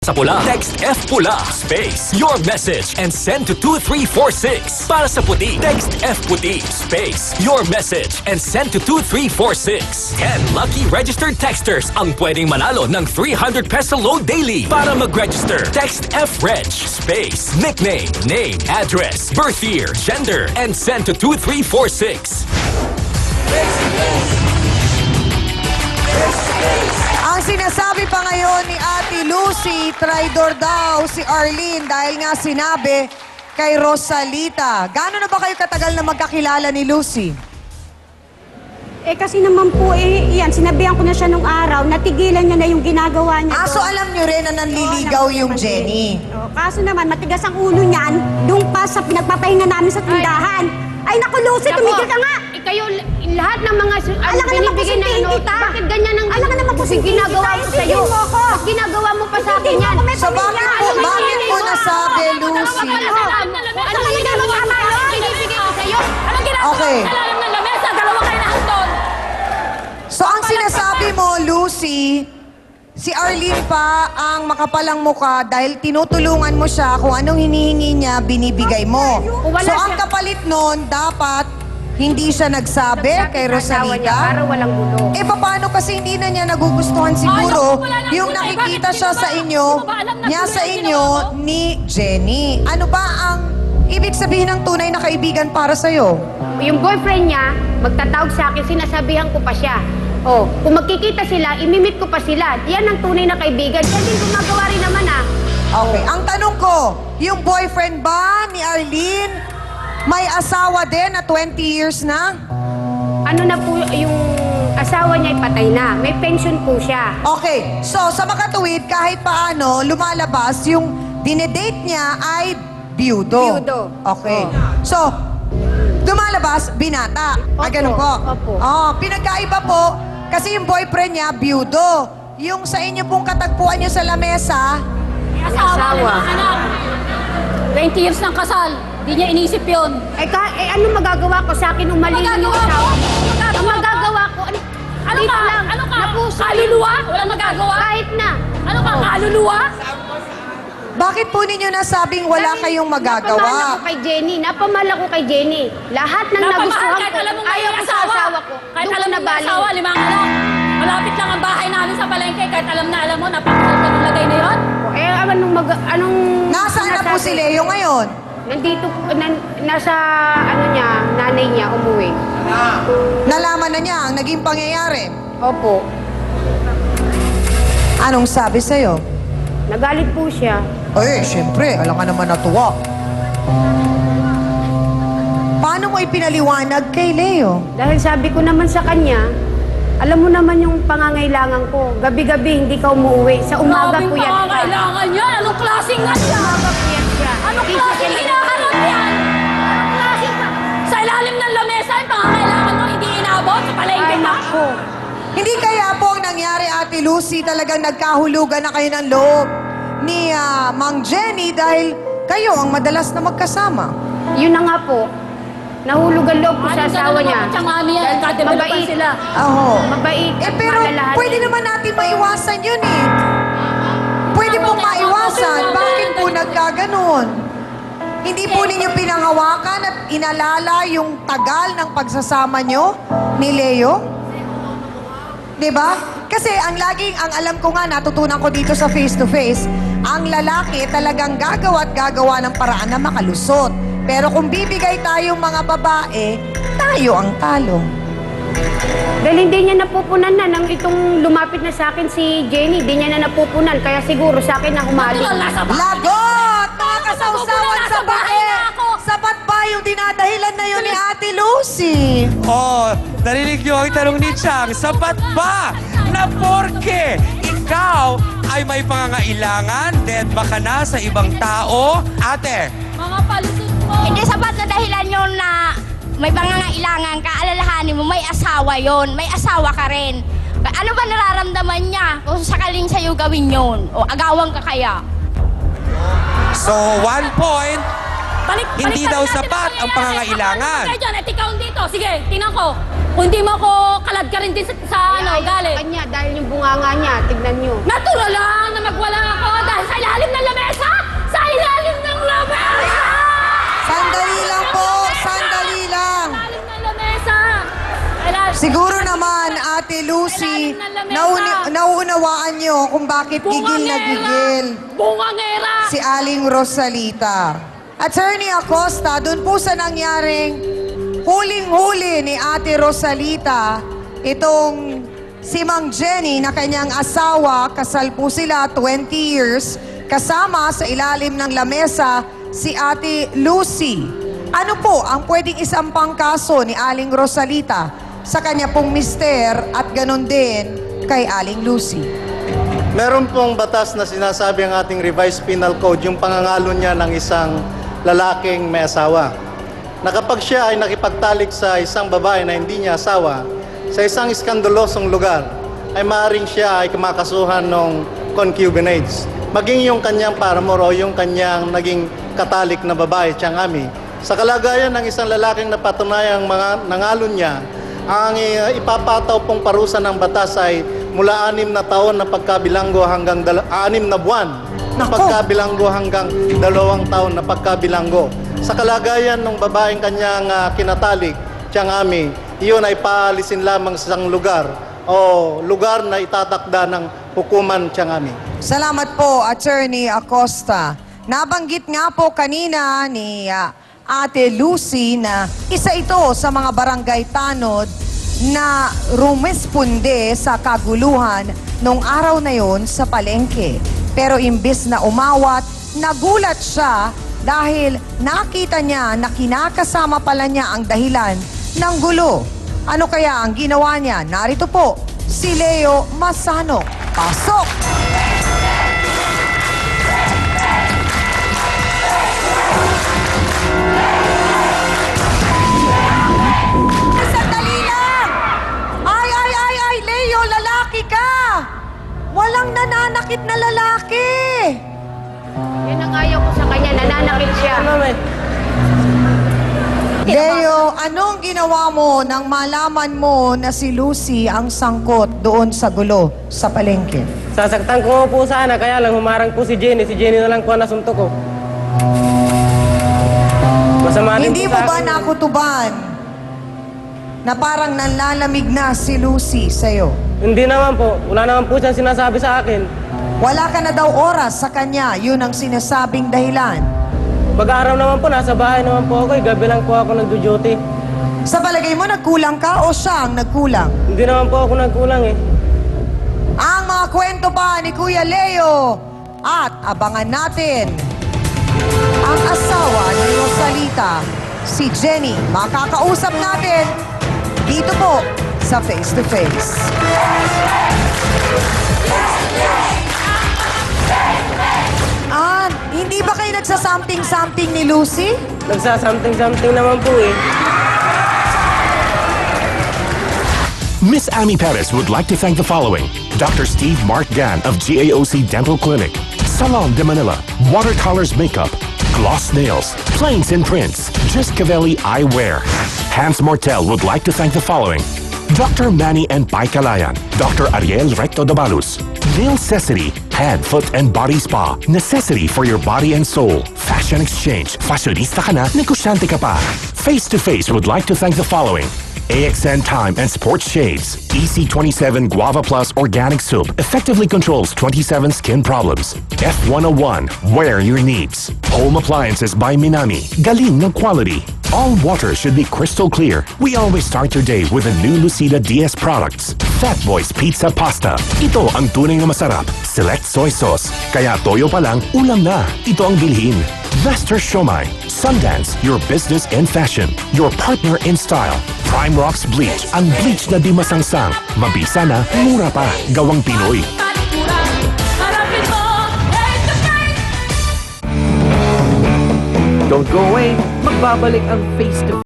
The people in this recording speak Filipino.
Sa pula, text F Pula, space, your message, and send to 2346. Para sa puti, text F Puti, space, your message, and send to 2346. 10 lucky registered texters ang pwedeng manalo ng 300 peso load daily. Para mag-register, text F Reg, space, nickname, name, address, birth year, gender, and send to 2346. Ang sinasabi pa ngayon ni Ate Lucy, traidor daw si Arlene dahil nga sinabi kay Rosalita. Gaano na ba kayo katagal na magkakilala ni Lucy? Eh kasi naman po, yan, sinabihan ko na siya nung araw, natigilan niya na yung ginagawa niya. So alam nyo rin na nanliligaw yung Jenny. Kaso naman, matigas ang ulo niyan, doon pa sa pinagpapahinga namin sa tindahan. Ay naku, Lucy, tumigil ka nga! Kayo, lahat ng mga Alam ka naman binibigay na pusintahin kita. bakit ganyan ang Alam ka naman pusintahin ginagawa kita. ko sa'yo? Intindihin mo ako. Ba't ginagawa mo pa sa akin yan? So bakit mo nasabi, Lucy? Ano ang ginagawa mo sa binibigay ko sa'yo? Anong ginagawa Okay. mo sa lalim ng lamesa? Dalawa kayo na hangton. So ang sinasabi mo, Lucy, si Arlene pa ang makapalang muka dahil tinutulungan mo siya kung anong hinihingi niya, binibigay mo. Wala So ang siya- kapalit nun, dapat hindi siya nagsabi kay Asawa niya, para Rosalita. walang gulo. Eh, paano kasi hindi na niya nagugustuhan siguro yung nakikita siya sa inyo, niya sa inyo ni Jenny. Ano ba ang ibig sabihin ng tunay na kaibigan para sa'yo? Yung boyfriend niya, magtatawag sa akin, sinasabihan ko pa siya. Oh, kung magkikita sila, imimit ko pa sila. Yan ang tunay na kaibigan. Yan din gumagawa rin naman Okay, ang tanong ko, yung boyfriend ba ni Arlene may asawa din na 20 years na? Ano na po yung asawa niya ay patay na. May pension po siya. Okay, so sa makatuwid, kahit paano, lumalabas yung dinedate niya ay biyudo. Biyudo. Okay. So, lumalabas, binata. Opo, Ganun po. opo. Oh, pinagkaiba po, kasi yung boyfriend niya, biyudo. Yung sa inyo pong katagpuan niyo sa lamesa, Asawa. 20 years ng kasal, di niya inisip yun. Ano magagawa ko sa akin nung mali yung asawa? Ang magagawa ko, Ano dito ka? lang, Ano ka? napuso. Kaluluwa? Walang magagawa? Kahit na. Ano ka? Kaluluwa? bakit po ninyo nasabing wala kayong Napamahal magagawa? ako kay Jenny. Napamahal ako kay Jenny. Lahat ng Napamahal nagustuhan kahit ko, alam mo ayaw ko sa asawa ko. Kahit Doon ko alam mo may nabali. asawa, 5 anak. Malapit lang ang bahay namin sa palengke. Kahit alam mo, napakasal ka ng lagay na yun. Anong Nasaan na po sinasabi? si Leo ngayon? Nandito, nasa, nanay niya, umuwi. Nalaman na niya ang naging pangyayari. Opo. Anong sabi sa'yo? Nagalit po siya. Ay, siyempre, alam ka naman natuwa. Paano mo ipinaliwanag kay Leo? Dahil sabi ko naman sa kanya, alam mo naman yung pangangailangan ko. Gabi-gabi hindi ka umuwi. Sa umaga Grabing puyat ka. pangangailangan yan. Anong klaseng nga siya? Umaga puyat siya. Anong klaseng hinaharap yan? Anong klaseng sa ilalim ng lamesa, yung pangangailangan mo hindi inabot sa palengke Ay, pa? naku. Hindi kaya po ang nangyari, Ate Lucy, talagang nagkahulugan na kayo ng loob ni Mang Jenny dahil kayo ang madalas na magkasama. Yun na nga po. Nahulog ang loob ko sa asawa niya. Tsang mami yan. Kadevelopan Mabait. sila. Oo. Mabait Eh at pero malalahanin. pwede naman natin maiwasan yun eh. Pwede pong maiwasan. Bakit po nagkaganon? Hindi po ninyo pinanghawakan at inalala yung tagal ng pagsasama nyo ni Leo? Diba? Kasi ang alam ko nga, natutunan ko dito sa face-to-face, ang lalaki talagang gagawa at gagawa ng paraan na makalusot. Pero kung bibigay tayong mga babae, tayo ang talo. Dahil hindi niya napupunan na nang itong lumapit na sa akin si Jenny. Hindi niya na napupunan. Kaya siguro sa akin na humali. Natural, nasa bahay. Lagot! Mga kasawsawan sa Nasa bahay bahay! na ako. Sapat ba yung dinadahilan na yun ni Ate Lucy? Oh, narinig niyo ang tanong ni Chang, sapat ba na porke ikaw ay may pangangailangan, dead ba ka na sa ibang tao? Ate, Mga palusot mo. Hindi sapat na dahilan yun na may pangangailangan ka, alalahanin mo, may asawa yon, may asawa ka rin. Ano ba nararamdaman niya kung sakaling sa'yo gawin yon? O agawan ka kaya? so 1 point Hindi daw sapat ang pangangailangan. Kayo dyan, ikaw dito. Sige, tingnan ko. Kung hindi mo ako kalad ka rin din sa galit. Kanya, dahil yung bunganga niya, tignan nyo. Natural lang na magwala ako dahil sa ilalim ng lamesa! Sa ilalim ng lamesa! Sandali lang po, sandali lang. Sa ilalim ng lamesa! Ilalim- Siguro naman, Ate Lucy, nauunawaan nyo kung bakit gigil na gigil Bungangera! si Aling Rosalita. Attorney Acosta, dun po sa nangyaring huling-huli ni Ate Rosalita, itong si Mang Jenny na kanyang asawa, kasal po sila 20 years, kasama sa ilalim ng lamesa si Ate Lucy. Ano po ang pwedeng isampang kaso ni Aling Rosalita sa kanya pong mister at ganon din kay Aling Lucy? Meron pong batas na sinasabi ang ating revised penal code, yung pangangalo niya ng isang lalaking may asawa. Na kapag siya ay nakipagtalik sa isang babae na hindi niya asawa, sa isang iskandalosong lugar, ay maaaring siya ay kumakasuhan ng concubinage. Maging yung kanyang paramour o yung kanyang naging katalik na babae, tiyangami. Sa kalagayan ng isang lalaking napatunayang mga nangalon niya, ang ipapataw pong parusa ng batas ay mula 6 na taon na pagkabilanggo hanggang 6 na buwan na Nako! pagkabilanggo hanggang 2 taon na pagkabilanggo. Sa kalagayan ng babaeng kanyang kinatalik, tiyangami, iyon ay paalisin lamang sa isang lugar o lugar na itatakda ng hukuman, tiyangami. Salamat po, Attorney Acosta. Nabanggit nga po kanina ni Ate Lucy na isa ito sa mga barangay tanod na rumesponde sa kaguluhan nung araw na yon sa palengke. Pero imbis na umawat, nagulat siya dahil nakita niya na kinakasama pala niya ang dahilan ng gulo. Ano kaya ang ginawa niya? Narito po, si Leo Masano. Pasok! Sandali lang! Ay, Leo, lalaki ka! Walang nananakit na lalaki! Yan ang ayaw ko sa kanya, nananakit siya. Leo, anong ginawa mo nang malaman mo na si Lucy ang sangkot doon sa gulo sa palengke? Sasaktan ko po sana, kaya lang humarang po si Jenny. Si Jenny na lang po ang nasuntok ko. Masama din Hindi po mo sa ba akin. nakutuban na parang nanlalamig na si Lucy sa'yo? Hindi naman po. Wala naman po siyang sinasabi sa akin. Wala ka na daw oras sa kanya, yun ang sinasabing dahilan. Pag-araw naman po, nasa bahay naman po ako. Gabi lang po ako nagdo-duty. Sa palagay mo, nagkulang ka o siya ang nagkulang? Hindi naman po ako nagkulang eh. Ang mga kwento pa ni Kuya Leo at abangan natin ang asawa ni Rosalita, si Jenny. Makakausap natin dito po sa Face to Face. Hindi ba kayo nagsa-something-something ni Lucy? Nagsa-something-something naman po eh. Miss Amy Perez would like to thank the following: Dr. Steve Mark Gan of GAOC Dental Clinic, Salon de Manila, Watercolors Makeup, Gloss Nails, Plains and Prints, Just Cavelli Eyewear. Hans Mortel would like to thank the following: Dr. Manny and Pai Calayan, Dr. Ariel Recto Dabalus, Necessity, Head, Foot and Body Spa, necessity for your body and soul. Fashion Exchange, fashionista ka na, negosyante ka pa. Face to Face would like to thank the following: AXN Time and Sports Shades, EC27 Guava Plus Organic Soup effectively controls 27 skin problems. F101, wear your needs. Home Appliances by Minami, galing ng quality. All water should be crystal clear. We always start your day with the new Lucida DS products. Fat Boys Pizza Pasta. Ito ang tunay na masarap. Select soy sauce. Kaya toyo pa lang, ulam na. Ito ang bilhin. Master Shomai. Sundance, your business in fashion. Your partner in style. Prime Rocks Bleach. Ang bleach na di masangsang. Mabisa na, mura pa. Gawang Pinoy. Harapin mo, face to face! Don't go away, magbabalik ang Face to